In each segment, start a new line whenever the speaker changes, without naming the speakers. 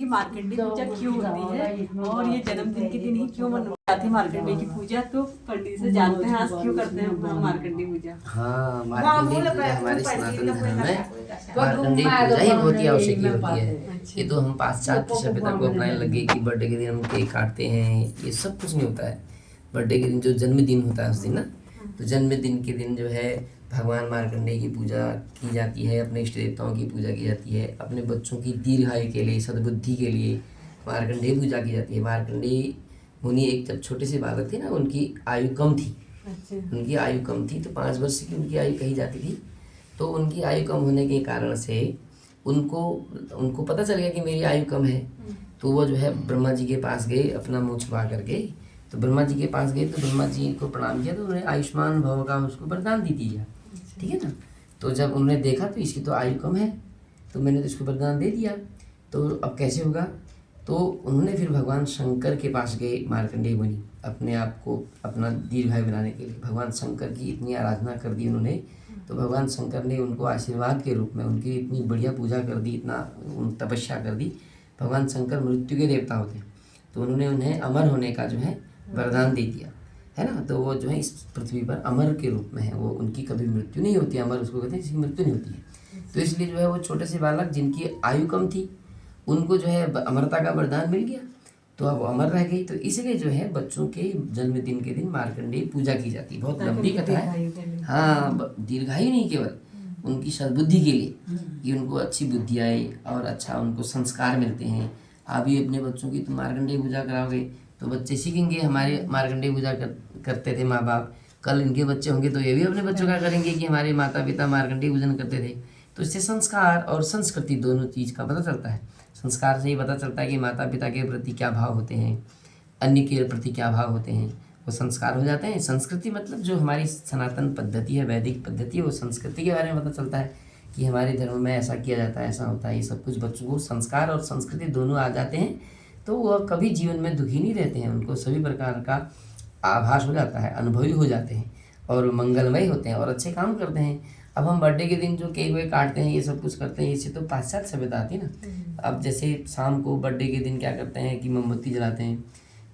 मार्कंडेय पूजा क्यों होती है और ये जन्मदिन के दिन ही क्यों मनाई जाती है मार्कंडेय की पूजा। तो पंडित से जानते हैं आज क्यों करते हैं मार्कंडेय पूजा।
हाँ, मार्कंडेय पूजा हमारे सनातन धर्म में मार्कंडेय पूजा ही बहुत ही आवश्यक होती है। ये तो हम पाश्चात्य सभ्यता को अपनाने लगे कि बर्थडे के दिन हम केक काटते हैं, ये सब कुछ नहीं होता है। बर्थडे के दिन जो जन्मदिन होता है उस दिन ना, तो जन्मदिन के दिन जो है भगवान मार्कंडेय की पूजा की जाती है, अपने इष्ट देवताओं की पूजा की जाती है, अपने बच्चों की दीर्घायु के लिए, सद्बुद्धि के लिए मार्कंडेय पूजा की जाती है। मार्कंडेय मुनि एक जब छोटे से बालक थे ना, उनकी आयु कम थी। उनकी आयु कम थी तो 5 वर्ष की उनकी आयु कही जाती थी। तो उनकी आयु कम होने के कारण से उनको पता चल गया कि मेरी आयु कम है। तो वो जो है ब्रह्मा जी के पास गए, अपना मुँह छुपा करके। तो ब्रह्मा जी के पास गए तो ब्रह्मा जी को प्रणाम किया, तो उन्होंने आयुष्मान भव का उसको वरदान दे दिया। ठीक है ना। तो जब उन्होंने देखा तो इसकी तो आयु कम है, तो मैंने तो इसको वरदान दे दिया, तो अब कैसे होगा। तो उन्होंने फिर भगवान शंकर के पास गए मार्कंडेय मुनि, अपने आप को अपना दीर्घायु बनाने के लिए भगवान शंकर की इतनी आराधना कर दी उन्होंने। तो भगवान शंकर ने उनको आशीर्वाद के रूप में उनकी इतनी बढ़िया पूजा कर दी, इतना तपस्या कर दी। भगवान शंकर मृत्यु के देवता होते हैं, तो उन्होंने उन्हें अमर होने का जो है वरदान दे दिया है ना। तो वो जो है इस पृथ्वी पर अमर के रूप में है, वो उनकी कभी मृत्यु नहीं होती। अमर उसको कहते हैं, इसकी मृत्यु नहीं होती है। तो इसलिए जो है वो छोटे से बालक जिनकी आयु कम थी उनको जो है अमरता का वरदान मिल गया, तो अब अमर रह गई। तो इसलिए जो है बच्चों के जन्मदिन के दिन मार्कंडेय पूजा की जाती है। बहुत लंबी कथा है। हाँ, दीर्घायु नहीं, केवल उनकी सद्बुद्धि के लिए कि उनको अच्छी बुद्धि आए और अच्छा उनको संस्कार मिलते हैं। आप भी अपने बच्चों की तो मार्कंडेय पूजा कराओगे तो बच्चे सीखेंगे। हमारे मार्कंडेय पूजा करते थे माँ बाप, कल इनके बच्चे होंगे तो ये भी अपने बच्चों का करेंगे कि हमारे माता पिता मार्कंडेय पूजन करते थे। तो इससे संस्कार और संस्कृति दोनों चीज़ का पता चलता है। संस्कार से ही पता चलता है कि माता पिता के प्रति क्या भाव होते हैं, अन्य के प्रति क्या भाव होते हैं, वो संस्कार हो जाते हैं। संस्कृति मतलब जो हमारी सनातन पद्धति है, वैदिक पद्धति है, वो संस्कृति के बारे में पता चलता है कि हमारे धर्म में ऐसा किया जाता है, ऐसा होता है। ये सब कुछ बच्चों को संस्कार और संस्कृति दोनों आ जाते हैं तो वह कभी जीवन में दुखी नहीं रहते हैं। उनको सभी प्रकार का आभास हो जाता है, अनुभवी हो जाते हैं और मंगलमय होते हैं और अच्छे काम करते हैं। अब हम बर्थडे के दिन जो केक वेक काटते हैं, ये सब कुछ करते हैं, इससे तो पाश्चात्य सभ्यता आती है ना। अब जैसे शाम को बर्थडे के दिन क्या करते हैं कि मोमबत्ती जलाते हैं,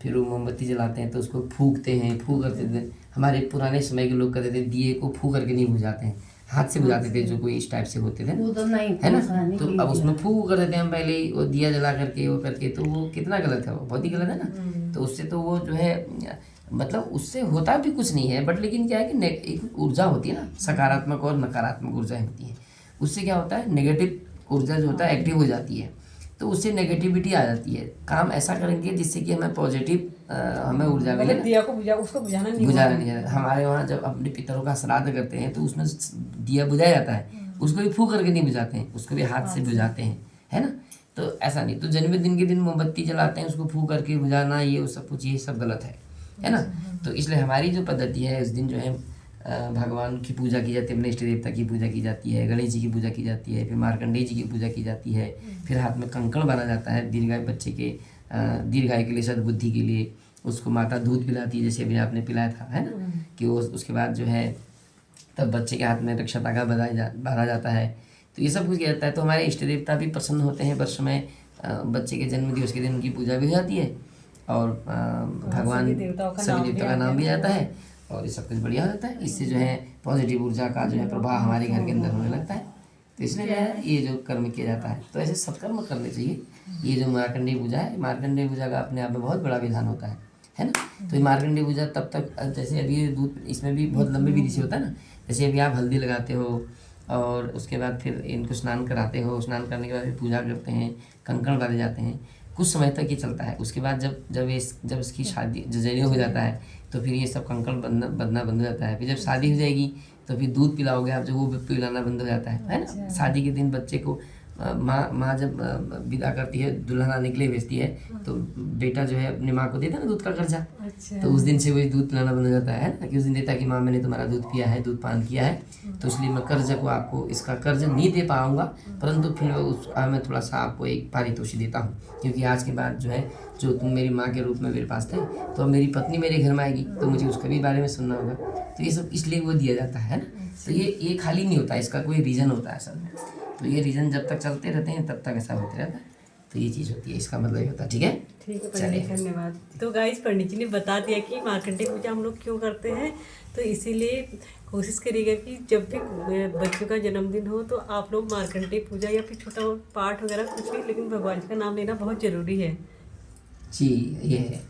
फिर वो मोमबत्ती जलाते हैं तो उसको फूंकते हैं, फूंक करते थे। हमारे पुराने समय के लोग कहते थे दिए को फूंक करके नहीं बुझाते हैं, हाथ से बुझाते थे, जो कोई इस टाइप से होते थे है ना। तो अब उसमें फूंक कर देते हैं हम पहले ही, वो दिया जला करके वो करके, तो वो कितना गलत है, वो बहुत ही गलत है ना। तो उससे तो वो जो है मतलब उससे होता भी कुछ नहीं है, बट लेकिन क्या है कि एक ऊर्जा होती है ना, सकारात्मक और नकारात्मक ऊर्जा होती है। उससे क्या होता है, नेगेटिव ऊर्जा जो होता है एक्टिव हो जाती है, तो उससे नेगेटिविटी आ जाती है। काम ऐसा करेंगे जिससे कि हमें पॉजिटिव हमें ऊर्जा मिले। दिया को उसको बुझाना नहीं है। हमारे वहाँ जब अपने पितरों का श्राद्ध करते हैं तो उसमें दिया बुझाया जाता है, उसको भी फूंक करके नहीं बुझाते हैं, उसको भी हाथ से बुझाते हैं, है ना। तो ऐसा नहीं, तो जन्मदिन के दिन मोमबत्ती जलाते हैं, उसको फूंक करके बुझाना, ये सब कुछ ये सब गलत है ना। तो इसलिए हमारी जो पद्धति है, इस दिन जो है भगवान की पूजा की जाती है, अपने इष्ट देवता की पूजा की जाती है, गणेश जी की पूजा की जाती है, फिर मार्कंडेय जी की पूजा की जाती है, फिर हाथ में कंकड़ बांधा जाता है दीर्घायु बच्चे के, दीर्घायु के लिए, सद्बुद्धि के लिए। उसको माता दूध पिलाती है, जैसे अभी आपने पिलाया था, है ना, कि वो उसके बाद जो है तब बच्चे के हाथ में रक्षा धागा बांधा जाता है। तो ये सब कुछ किया जाता है। तो हमारे इष्ट देवता भी प्रसन्न होते हैं। वर्ष में बच्चे के जन्म दिवस के दिन उनकी पूजा भी हो जाती है और भगवान सभी देवताओं का नाम भी आता है और ये सब कुछ बढ़िया हो जाता है। इससे जो है पॉजिटिव ऊर्जा का जो है प्रभाव हमारे घर के अंदर होने लगता है। तो इसलिए जो है ये जो कर्म किया जाता है, तो ऐसे सत्कर्म करने चाहिए। ये जो मार्कंडेय पूजा है, मार्कंडेय पूजा का अपने आप में बहुत बड़ा विधान होता है ना। तो ये मार्कंडेय पूजा तब तक, जैसे अभी दूध, इसमें भी बहुत लंबी विधि से होता है ना। जैसे अभी आप हल्दी लगाते हो और उसके बाद फिर इनको स्नान कराते हो, स्नान करने के बाद फिर पूजा करते हैं, कंकण बांधे जाते हैं, कुछ समय तक ये चलता है। उसके बाद जब इसकी शादी जनेऊ हो जाता है तो फिर ये सब कंकण बंधना बंद हो जाता है। फिर जब शादी हो जाएगी तो फिर दूध पिलाओगे आप, जब वो पिलाना बंद हो जाता है ना। शादी के दिन बच्चे को माँ जब विदा करती है, दुल्हन आने के लिए भेजती है, तो बेटा जो है अपनी माँ को देता है ना दूध का कर्जा। तो उस दिन से वही दूध पिलाना बंद हो जाता है ना, कि उस दिन देता है कि माँ मैंने तुम्हारा दूध पिया है, दूध पान किया है, तो इसलिए मैं कर्ज को आपको, इसका कर्ज नहीं दे पाऊंगा, परंतु फिर मैं थोड़ा सा आपको एक पारितोषिक देता हूँ, क्योंकि आज के बाद जो है जो तुम मेरी माँ के रूप में मेरे पास थे, तो अब मेरी पत्नी मेरे घर में आएगी तो मुझे उसके भी बारे में सुनना होगा। तो ये सब इसलिए वो दिया जाता है ना। तो ये खाली नहीं होता, इसका कोई रीज़न होता है असल में। तो ये रीज़न जब तक चलते रहते हैं तब तक ऐसा होते रहता है। तो ये चीज़ होती है, इसका मतलब ये होता है। ठीक है,
ठीक है पंडित जी, धन्यवाद। तो गाइस पंडित जी ने बता दिया कि मार्कंडेय पूजा हम लोग क्यों करते हैं, तो इसीलिए कोशिश करिएगा कि जब भी बच्चों का जन्मदिन हो तो आप लोग मार्कंडेय पूजा या फिर छोटा पाठ वगैरह कुछ भी, लेकिन भगवान जी का नाम लेना बहुत ज़रूरी है
जी ये है।